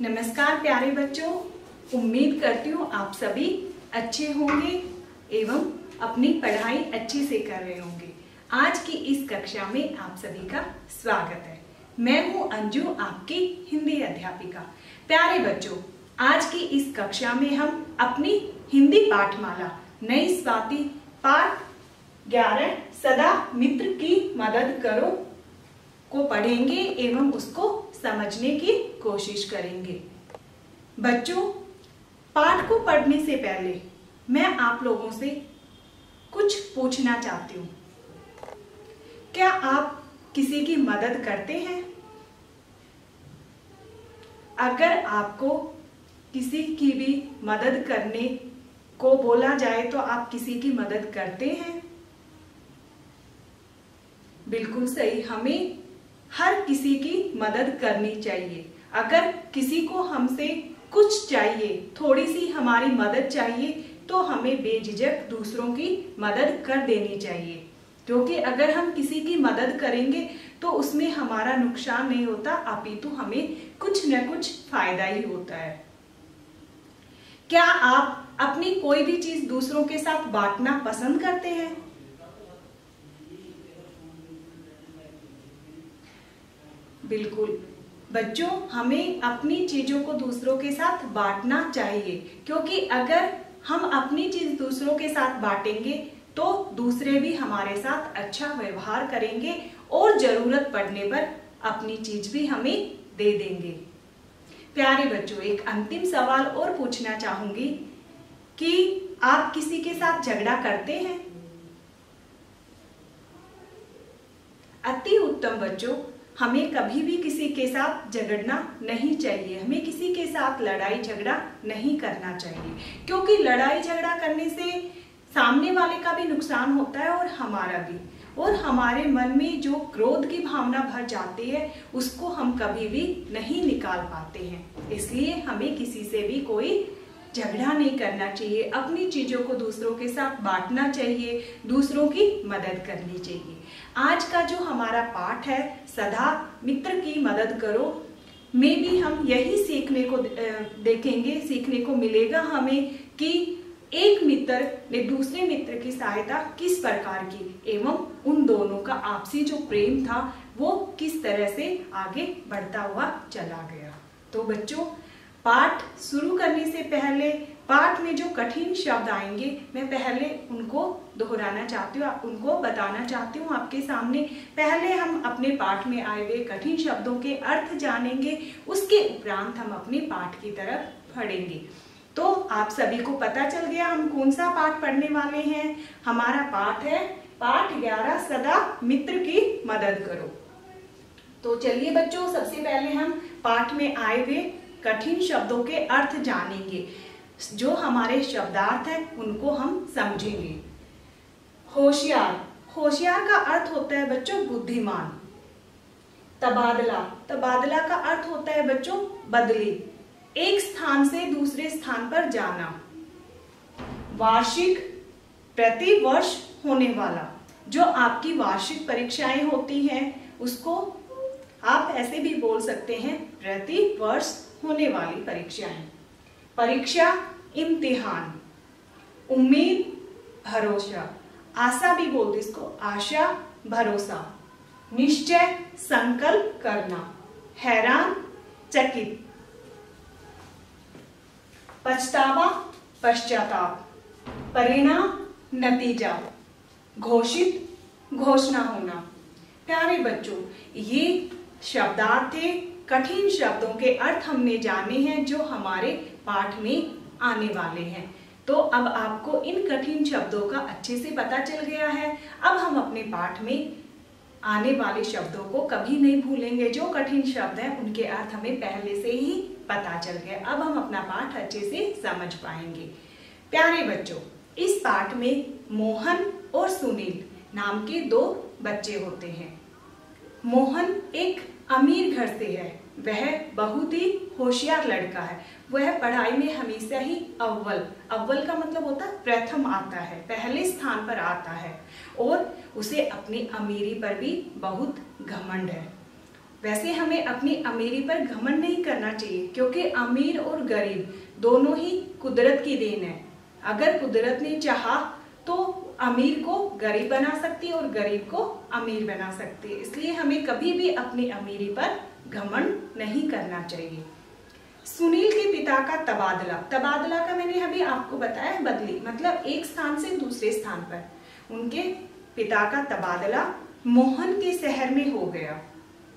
नमस्कार प्यारे बच्चों, उम्मीद करती हूँ आप सभी अच्छे होंगे एवं अपनी पढ़ाई अच्छे से कर रहे होंगे। आज की इस कक्षा में आप सभी का स्वागत है। मैं हूँ अंजू, आपकी हिंदी अध्यापिका। प्यारे बच्चों, आज की इस कक्षा में हम अपनी हिंदी पाठमाला नई स्वाति पाठ 11 सदा मित्र की मदद करो को पढ़ेंगे एवं उसको समझने की कोशिश करेंगे। बच्चों, पाठ को पढ़ने से पहले मैं आप लोगों से कुछ पूछना चाहती हूँ। क्या आप किसी की मदद करते हैं? अगर आपको किसी की भी मदद करने को बोला जाए तो आप किसी की मदद करते हैं? बिल्कुल सही, हमें हर किसी की मदद करनी चाहिए। अगर किसी को हमसे कुछ चाहिए, थोड़ी सी हमारी मदद चाहिए, तो हमें बेझिझक दूसरों की मदद कर देनी चाहिए, क्योंकि अगर हम किसी की मदद करेंगे तो उसमें हमारा नुकसान नहीं होता, अपितु हमें कुछ न कुछ फायदा ही होता है। क्या आप अपनी कोई भी चीज दूसरों के साथ बांटना पसंद करते हैं? बिल्कुल बच्चों, हमें अपनी चीजों को दूसरों के साथ बांटना चाहिए, क्योंकि अगर हम अपनी चीज दूसरों के साथ बांटेंगे तो दूसरे भी हमारे साथ अच्छा व्यवहार करेंगे और जरूरत पड़ने पर अपनी चीज भी हमें दे देंगे। प्यारे बच्चों, एक अंतिम सवाल और पूछना चाहूंगी कि आप किसी के साथ झगड़ा करते हैं? अति उत्तम बच्चों, हमें कभी भी किसी के साथ झगड़ना नहीं चाहिए। हमें किसी के साथ लड़ाई झगड़ा नहीं करना चाहिए, क्योंकि लड़ाई झगड़ा करने से सामने वाले का भी नुकसान होता है और हमारा भी, और हमारे मन में जो क्रोध की भावना भर जाती है उसको हम कभी भी नहीं निकाल पाते हैं। इसलिए हमें किसी से भी कोई झगड़ा नहीं करना चाहिए, अपनी चीजों को दूसरों के साथ बांटना चाहिए, दूसरों की मदद करनी चाहिए। आज का जो हमारा पाठ है सदा मित्र की मदद करो में भी हम यही सीखने को देखेंगे, सीखने को मिलेगा हमें कि एक मित्र ने दूसरे मित्र की सहायता किस प्रकार की एवं उन दोनों का आपसी जो प्रेम था वो किस तरह से आगे बढ़ता हुआ चला गया। तो बच्चों, पाठ शुरू करने से पहले पाठ में जो कठिन शब्द आएंगे मैं पहले उनको दोहराना चाहती हूँ, उनको बताना चाहती हूँ आपके सामने। पहले हम अपने पाठ में आए हुए कठिन शब्दों के अर्थ जानेंगे, उसके उपरांत हम अपने पाठ की तरफ बढ़ेंगे। तो आप सभी को पता चल गया हम कौन सा पाठ पढ़ने वाले हैं। हमारा पाठ है पाठ 11 सदा मित्र की मदद करो। तो चलिए बच्चों, सबसे पहले हम पाठ में आए हुए कठिन शब्दों के अर्थ जानेंगे। जो हमारे शब्दार्थ हैं उनको हम समझेंगे। होशियार, होशियार का अर्थ होता है बच्चों बुद्धिमान। तबादला, तबादला का अर्थ होता है बच्चों बदली, एक स्थान से दूसरे स्थान पर जाना। वार्षिक, प्रति वर्ष होने वाला, जो आपकी वार्षिक परीक्षाएं होती हैं उसको आप ऐसे भी बोल सकते हैं प्रति वर्ष होने वाली परीक्षाएं। परीक्षा, इम्तिहान। उम्मीद, भरोसा, आशा भी बोलते इसको, आशा भरोसा। निश्चय, संकल्प करना। हैरान, चकित। पछतावा, पश्चाताप। परिणाम, नतीजा। घोषित, घोषणा होना। प्यारे बच्चों, ये शब्दार्थ थे, कठिन शब्दों के अर्थ हमने जाने हैं जो हमारे पाठ में आने वाले हैं। तो अब आपको इन कठिन शब्दों का अच्छे से पता चल गया है। अब हम अपने पाठ में आने वाले शब्दों को कभी नहीं भूलेंगे। जो कठिन शब्द हैं उनके अर्थ हमें पहले से ही पता चल गए। अब हम अपना पाठ अच्छे से समझ पाएंगे। प्यारे बच्चों, इस पाठ में मोहन और सुनील नाम के 2 बच्चे होते हैं। मोहन एक अमीर घर से है, वह बहुत ही होशियार लड़का है। वह पढ़ाई में हमेशा ही अव्वल, अव्वल का मतलब होता है प्रथम आता है, पहले स्थान पर आता है, और उसे अपनी अमीरी पर भी बहुत घमंड है। वैसे हमें अपनी अमीरी पर घमंड नहीं करना चाहिए, क्योंकि अमीर और गरीब दोनों ही कुदरत की देन है। अगर कुदरत ने चाहा तो अमीर को गरीब बना सकती है और गरीब को अमीर बना सकती है। इसलिए हमें कभी भी अपनी अमीरी पर घमंड नहीं करना चाहिए। सुनील के पिता का तबादला, तबादला का मैंने अभी आपको बताया, बदली मतलब एक स्थान से दूसरे स्थान पर। उनके पिता का तबादला मोहन के शहर में हो गया,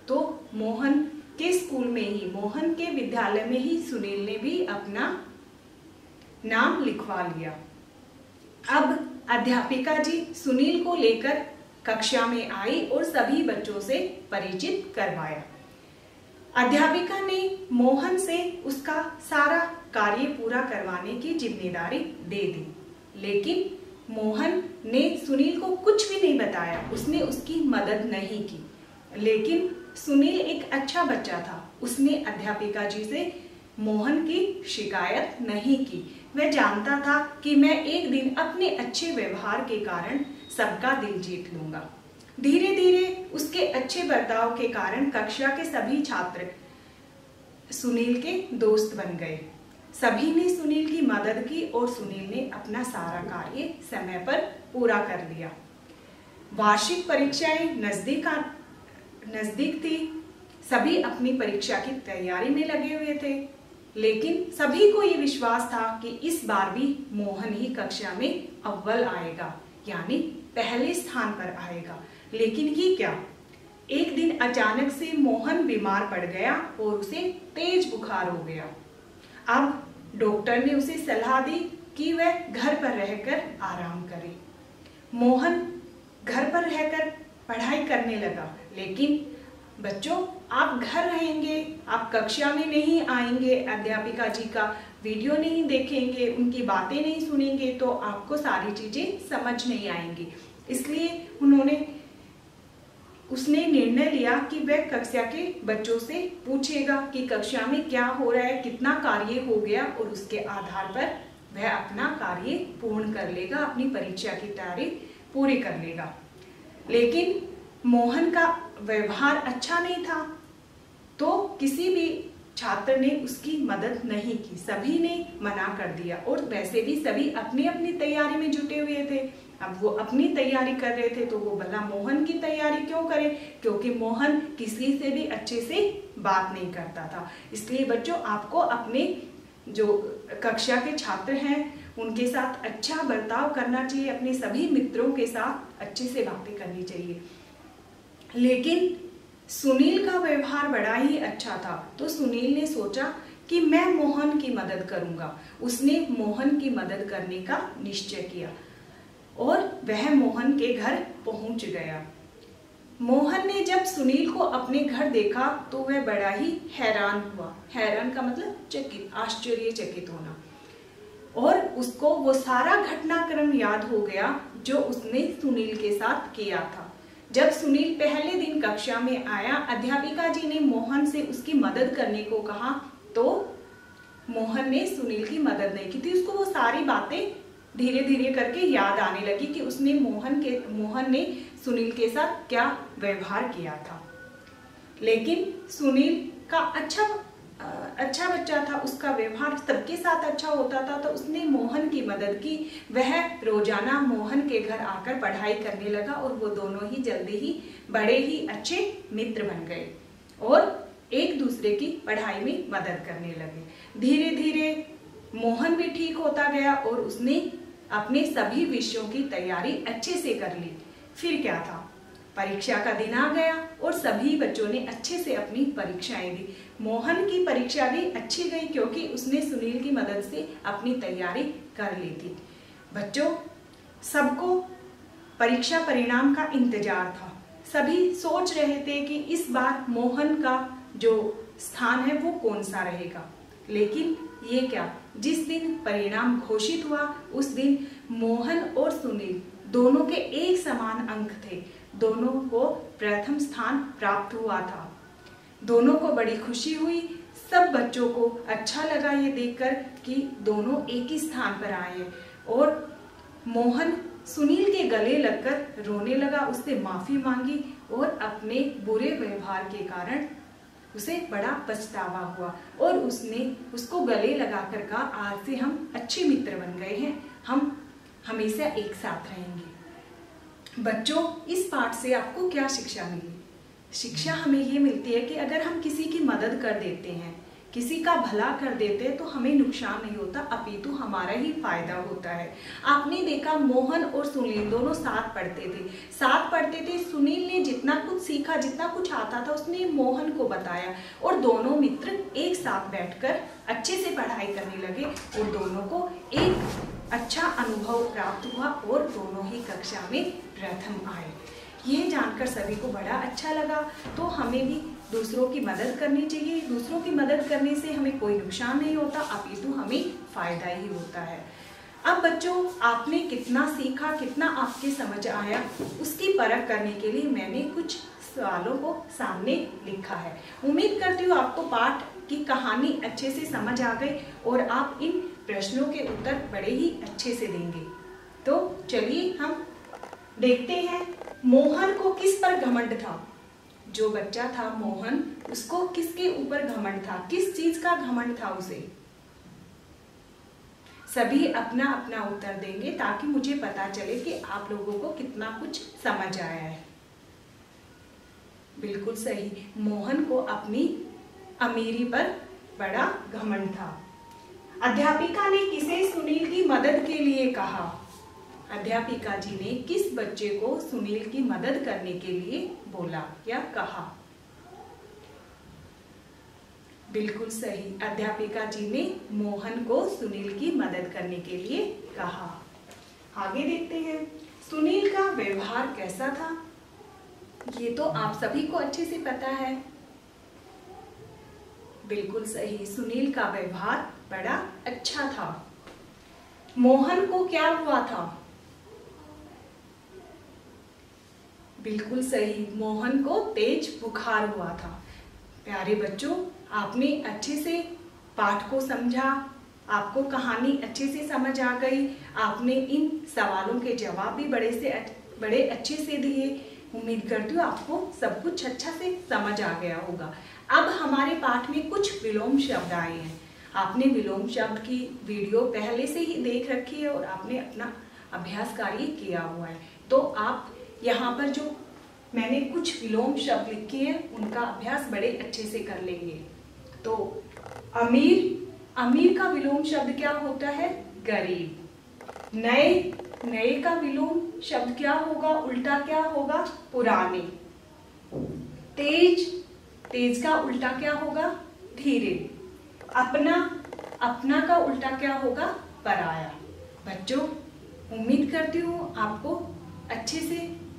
तो मोहन के स्कूल में ही, मोहन के विद्यालय में ही सुनील ने भी अपना नाम लिखवा लिया। अब अध्यापिका जी सुनील को लेकर कक्षा में आई और सभी बच्चों से परिचित करवाया। अध्यापिका ने मोहन से उसका सारा कार्य पूरा करवाने की जिम्मेदारी दे दी, लेकिन मोहन ने सुनील को कुछ भी नहीं बताया, उसने उसकी मदद नहीं की। लेकिन सुनील एक अच्छा बच्चा था, उसने अध्यापिका जी से मोहन की शिकायत नहीं की। वह जानता था कि मैं एक दिन अपने अच्छे व्यवहार के कारण सबका दिल जीत लूंगा। धीरे धीरे उसके अच्छे बर्ताव के कारण कक्षा के सभी छात्र सुनील के दोस्त बन गए। सभी ने सुनील की मदद की और सुनील ने अपना सारा कार्य समय पर पूरा कर लिया। वार्षिक परीक्षाएं नजदीक थी, सभी अपनी परीक्षा की तैयारी में लगे हुए थे, लेकिन सभी को ये विश्वास था कि इस बार भी मोहन ही कक्षा में अव्वल आएगा, यानी पहले स्थान पर आएगा। लेकिन ये क्या, एक दिन अचानक से मोहन बीमार पड़ गया और उसे तेज बुखार हो गया। अब डॉक्टर ने उसे सलाह दी कि वह घर पर रहकर आराम करे। मोहन घर पर रहकर पढ़ाई करने लगा, लेकिन बच्चों आप घर रहेंगे, आप कक्षा में नहीं आएंगे, अध्यापिका जी का वीडियो नहीं देखेंगे, उनकी बातें नहीं सुनेंगे, तो आपको सारी चीजें समझ नहीं आएंगी। इसलिए उसने निर्णय लिया कि वह कक्षा के बच्चों से पूछेगा कि कक्षा में क्या हो रहा है, कितना कार्य हो गया, और उसके आधार पर वह अपना कार्य पूर्ण कर लेगा, अपनी परीक्षा की तैयारी पूरी कर लेगा। लेकिन मोहन का व्यवहार अच्छा नहीं था, तो किसी भी छात्र ने उसकी मदद नहीं की, सभी ने मना कर दिया। और वैसे भी सभी अपनी अपनी तैयारी में जुटे हुए थे। अब वो अपनी तैयारी कर रहे थे, तो वो भला मोहन की तैयारी क्यों करें, क्योंकि मोहन किसी से भी अच्छे से बात नहीं करता था। इसलिए बच्चों आपको अपने जो कक्षा के छात्र हैं उनके साथ अच्छा बर्ताव करना चाहिए, अपने सभी मित्रों के साथ अच्छे से बातें करनी चाहिए। लेकिन सुनील का व्यवहार बड़ा ही अच्छा था, तो सुनील ने सोचा कि मैं मोहन की मदद करूंगा। उसने मोहन की मदद करने का निश्चय किया और वह मोहन के घर पहुंच गया। मोहन ने जब सुनील को अपने घर देखा तो वह बड़ा ही हैरान हुआ। हैरान का मतलब चकित, आश्चर्यचकित होना। और उसको वो सारा घटनाक्रम याद हो गया जो उसने सुनील के साथ किया था। जब सुनील पहले दिन कक्षा में आया, अध्यापिका जी ने मोहन से उसकी मदद करने को कहा, तो मोहन ने सुनील की मदद नहीं की थी। उसको वो सारी बातें धीरे धीरे करके याद आने लगी कि उसने मोहन ने सुनील के साथ क्या व्यवहार किया था। लेकिन सुनील का अच्छा बच्चा था, उसका व्यवहार सबके साथ अच्छा होता था, तो उसने मोहन की मदद की। वह रोजाना मोहन के घर आकर पढ़ाई करने लगा और वो दोनों ही जल्दी ही बड़े ही अच्छे मित्र बन गए और एक दूसरे की पढ़ाई में मदद करने लगे। धीरे धीरे मोहन भी ठीक होता गया और उसने अपने सभी विषयों की तैयारी अच्छे से कर ली। फिर क्या था, परीक्षा का दिन आ गया और सभी बच्चों ने अच्छे से अपनी परीक्षाएं दी। मोहन की परीक्षा भी अच्छी गई क्योंकि उसने सुनील की मदद से अपनी तैयारी कर ली थी। बच्चों सबको परीक्षा परिणाम का इंतजार था। सभी सोच रहे थे कि इस बार मोहन का जो स्थान है वो कौन सा रहेगा। लेकिन ये क्या, जिस दिन परिणाम घोषित हुआ उस दिन मोहन और सुनील दोनों के एक समान अंक थे। दोनों को प्रथम स्थान प्राप्त हुआ था। दोनों को बड़ी खुशी हुई। सब बच्चों को अच्छा लगा ये देखकर कि दोनों एक ही स्थान पर आए हैं। और मोहन सुनील के गले लगकर रोने लगा, उससे माफी मांगी और अपने बुरे व्यवहार के कारण उसे बड़ा पछतावा हुआ और उसने उसको गले लगाकर कहा, आज से हम अच्छे मित्र बन गए हैं, हम हमेशा एक साथ रहेंगे। बच्चों, इस पाठ से आपको क्या शिक्षा मिली? शिक्षा हमें ये मिलती है कि अगर हम किसी की मदद कर देते हैं, किसी का भला कर देते हैं तो हमें नुकसान नहीं होता, अपितु हमारा ही फायदा होता है। आपने देखा मोहन और सुनील दोनों साथ पढ़ते थे। सुनील ने जितना कुछ सीखा, जितना कुछ आता था उसने मोहन को बताया और दोनों मित्र एक साथ बैठकर अच्छे से पढ़ाई करने लगे और दोनों को एक अच्छा अनुभव प्राप्त हुआ और दोनों ही कक्षा में प्रथम आए। यह जानकर सभी को बड़ा अच्छा लगा। तो हमें भी दूसरों की मदद करनी चाहिए। दूसरों की मदद करने से हमें कोई नुकसान नहीं होता, अपितु हमें फायदा ही होता है। अब बच्चों, आपने कितना सीखा, कितना आपके समझ आया, उसकी परख करने के लिए मैंने कुछ सवालों को सामने लिखा है। उम्मीद करती हूँ आपको पाठ की कहानी अच्छे से समझ आ गई और आप इन प्रश्नों के उत्तर बड़े ही अच्छे से देंगे। तो चलिए हम देखते हैं, मोहन को किस पर घमंड था? जो बच्चा था मोहन, उसको किसके ऊपर घमंड था? किस चीज का घमंड था उसे? सभी अपना अपना उत्तर देंगे ताकि मुझे पता चले कि आप लोगों को कितना कुछ समझ आया है। बिल्कुल सही, मोहन को अपनी अमीरी पर बड़ा घमंड था। अध्यापिका ने किसे सुनील की मदद के लिए कहा? अध्यापिका जी ने किस बच्चे को सुनील की मदद करने के लिए बोला या कहा? बिल्कुल सही, अध्यापिका जी ने मोहन को सुनील की मदद करने के लिए कहा। आगे देखते हैं, सुनील का व्यवहार कैसा था? ये तो आप सभी को अच्छे से पता है। बिल्कुल सही, सुनील का व्यवहार बड़ा अच्छा था। मोहन को क्या हुआ था? बिल्कुल सही, मोहन को तेज बुखार हुआ था। प्यारे बच्चों, आपने अच्छे से पाठ को समझा, आपको कहानी अच्छे से समझ आ गई, आपने इन सवालों के जवाब भी बड़े अच्छे से दिए। उम्मीद करती हूँ आपको सब कुछ अच्छा से समझ आ गया होगा। अब हमारे पाठ में कुछ विलोम शब्द आए हैं। आपने विलोम शब्द की वीडियो पहले से ही देख रखी है और आपने अपना अभ्यास कार्य किया हुआ है। तो आप यहाँ पर जो मैंने कुछ विलोम शब्द लिखे हैं उनका अभ्यास बड़े अच्छे से कर लेंगे। तो अमीर का विलोम शब्द क्या होता है? गरीब। नए का विलोम शब्द क्या होगा? उल्टा क्या होगा? पुराने। तेज का उल्टा क्या होगा? धीरे। अपना का उल्टा क्या होगा? पराया। बच्चों, उम्मीद करती हूँ आपको अच्छे से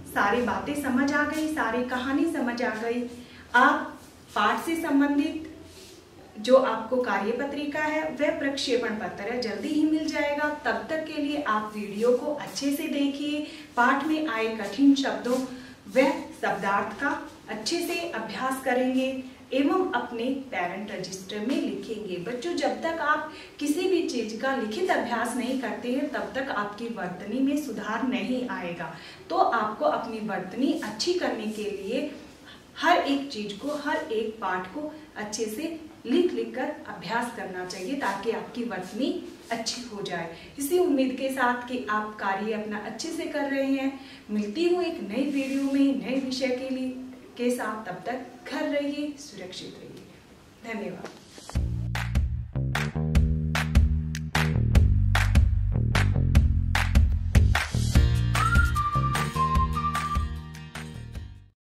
सारी बातें समझ आ गई, सारी कहानी समझ आ गई। आप पाठ से संबंधित जो आपको कार्यपत्रिका है वह प्रक्षेपण पत्र जल्दी ही मिल जाएगा। तब तक के लिए आप वीडियो को अच्छे से देखिए। पाठ में आए कठिन शब्दों व शब्दार्थ का अच्छे से अभ्यास करेंगे एवं अपने पेरेंट रजिस्टर में लिखेंगे। बच्चों, जब तक आप किसी भी चीज का लिखित अभ्यास नहीं करते हैं तब तक आपकी वर्तनी में सुधार नहीं आएगा। तो आपको अपनी वर्तनी अच्छी करने के लिए हर एक चीज को, हर एक पाठ को अच्छे से लिख कर अभ्यास करना चाहिए ताकि आपकी वर्तनी अच्छी हो जाए। इसी उम्मीद के साथ कि आप कार्य अपना अच्छे से कर रहे हैं, मिलती हूँ एक नई वीडियो में नए विषय के साथ। तब तक घर रहिए, सुरक्षित रहिए। धन्यवाद।